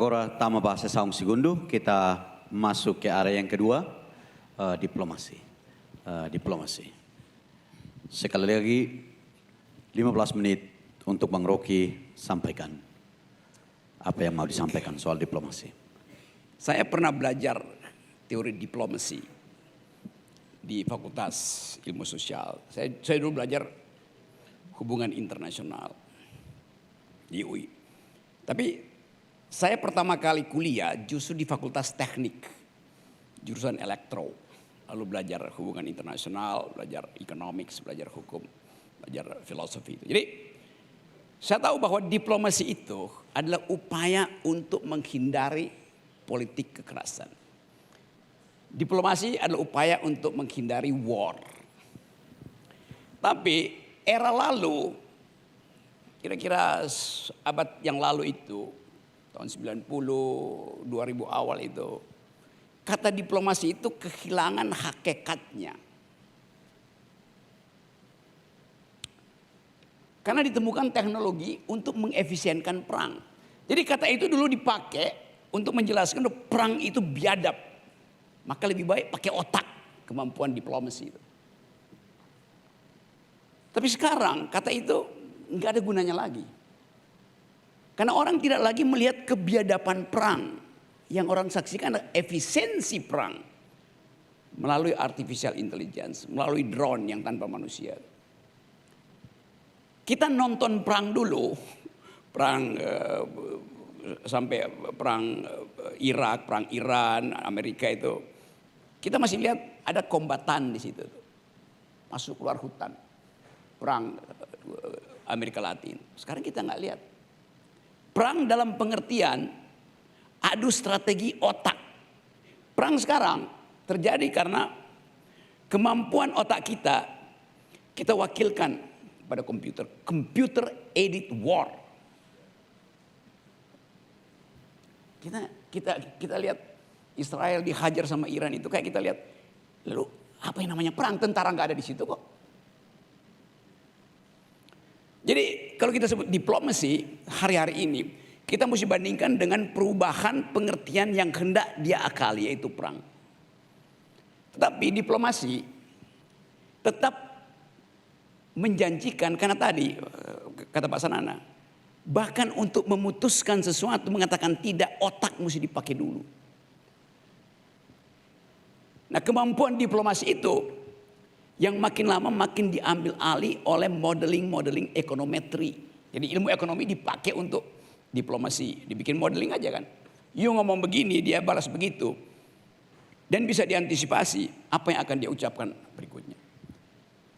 Agora tama bahasa saung segundo, kita masuk ke area yang kedua, diplomasi. Diplomasi. Sekali lagi 15 menit untuk Bang Rocky sampaikan apa yang mau disampaikan soal diplomasi. Saya pernah belajar teori diplomasi di Fakultas Ilmu Sosial. Saya dulu belajar hubungan internasional di UI. Tapi saya pertama kali kuliah justru di Fakultas Teknik, jurusan elektro. Lalu belajar hubungan internasional, belajar economics, belajar hukum, belajar filosofi. Jadi saya tahu bahwa diplomasi itu adalah upaya untuk menghindari politik kekerasan. Diplomasi adalah upaya untuk menghindari war. Tapi era lalu, kira-kira abad yang lalu itu, tahun 90, 2000 awal itu, kata diplomasi itu kehilangan hakikatnya. Karena ditemukan teknologi untuk mengefisienkan perang. Jadi kata itu dulu dipakai untuk menjelaskan bahwa perang itu biadab. Maka lebih baik pakai otak, kemampuan diplomasi itu. Tapi sekarang kata itu nggak ada gunanya lagi. Karena orang tidak lagi melihat kebiadaban perang. Yang orang saksikan adalah efisiensi perang. Melalui artificial intelligence, melalui drone yang tanpa manusia. Kita nonton perang dulu, perang sampai perang Irak, perang Iran, Amerika itu. Kita masih lihat ada kombatan di situ. Masuk keluar hutan. Perang Amerika Latin. Sekarang kita nggak lihat. Perang dalam pengertian adu strategi otak. Perang sekarang terjadi karena kemampuan otak kita wakilkan pada komputer. Computer aided war. Kita lihat Israel dihajar sama Iran itu kayak kita lihat. Lalu apa yang namanya perang? Tentara nggak ada di situ kok. Jadi kalau kita sebut diplomasi hari-hari ini, kita mesti bandingkan dengan perubahan pengertian yang hendak dia akali, yaitu perang. Tetapi diplomasi tetap menjanjikan, karena tadi kata Pak Sanana, bahkan untuk memutuskan sesuatu mengatakan tidak, otak mesti dipakai dulu. Nah, kemampuan diplomasi itu yang makin lama makin diambil alih oleh modeling ekonometri. Jadi ilmu ekonomi dipakai untuk diplomasi. Dibikin modeling aja kan. You ngomong begini, dia balas begitu. Dan bisa diantisipasi apa yang akan dia ucapkan berikutnya.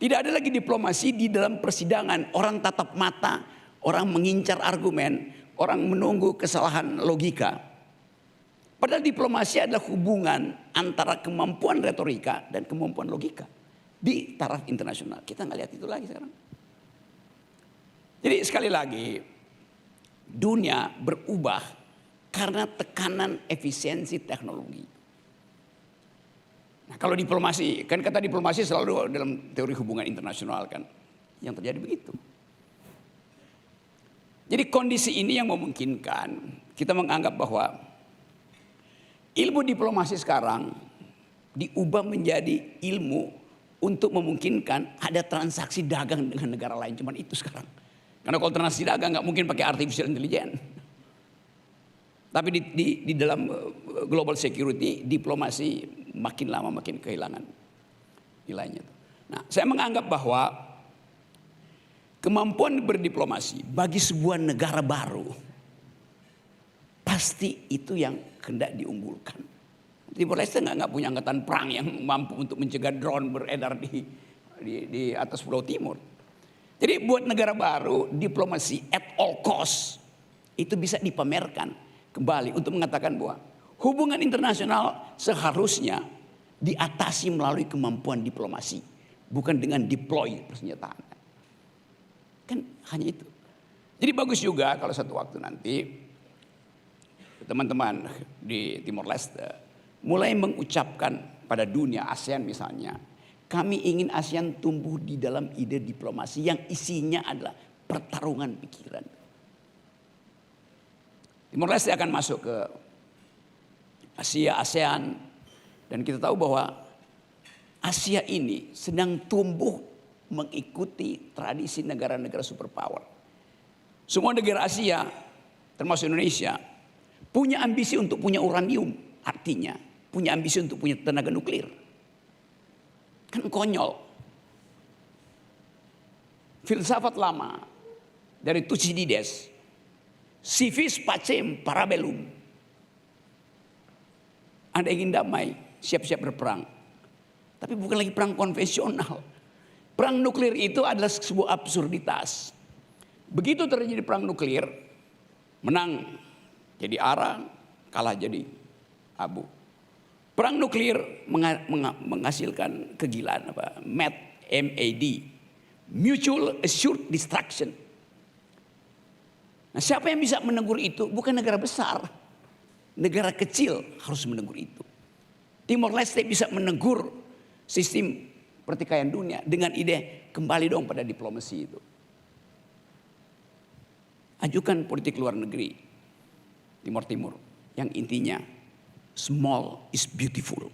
Tidak ada lagi diplomasi di dalam persidangan. Orang tatap mata, orang mengincar argumen, orang menunggu kesalahan logika. Padahal diplomasi adalah hubungan antara kemampuan retorika dan kemampuan logika. Di taraf internasional. Kita nggak lihat itu lagi sekarang. Jadi sekali lagi, dunia berubah karena tekanan efisiensi teknologi. Nah, kalau diplomasi, kan kata diplomasi selalu dalam teori hubungan internasional kan. Yang terjadi begitu. Jadi kondisi ini yang memungkinkan kita menganggap bahwa ilmu diplomasi sekarang diubah menjadi ilmu untuk memungkinkan ada transaksi dagang dengan negara lain. Cuman itu sekarang. Karena kalau transaksi dagang nggak mungkin pakai artificial intelligence. Tapi di dalam global security, diplomasi makin lama makin kehilangan nilainya. Nah, saya menganggap bahwa kemampuan berdiplomasi bagi sebuah negara baru pasti itu yang hendak diunggulkan. Timor Leste nggak punya angkatan perang yang mampu untuk mencegah drone beredar di atas Pulau Timur. Jadi buat negara baru, diplomasi at all cost itu bisa dipamerkan kembali untuk mengatakan bahwa hubungan internasional seharusnya diatasi melalui kemampuan diplomasi, bukan dengan deploy persenjataan. Kan hanya itu. Jadi bagus juga kalau satu waktu nanti teman-teman di Timor Leste mulai mengucapkan pada dunia, ASEAN misalnya, kami ingin ASEAN tumbuh di dalam ide diplomasi yang isinya adalah pertarungan pikiran. Timor Leste akan masuk ke Asia, ASEAN. Dan kita tahu bahwa Asia ini sedang tumbuh mengikuti tradisi negara-negara superpower. Semua negara Asia, termasuk Indonesia, punya ambisi untuk punya uranium. Artinya punya ambisi untuk punya tenaga nuklir. Kan konyol. Filsafat lama dari Thucydides, si vis pacem para bellum. Anda ingin damai, siap-siap berperang. Tapi bukan lagi perang konvensional. Perang nuklir itu adalah sebuah absurditas. Begitu terjadi perang nuklir, menang jadi arang, kalah jadi abu. Perang nuklir menghasilkan kegilaan apa? MAD, Mutual Assured Destruction. Nah, siapa yang bisa menegur itu? Bukan negara besar. Negara kecil harus menegur itu. Timor Leste bisa menegur sistem pertikaian dunia dengan ide kembali dong pada diplomasi itu. Ajukan politik luar negeri Timur Timur yang intinya small is beautiful.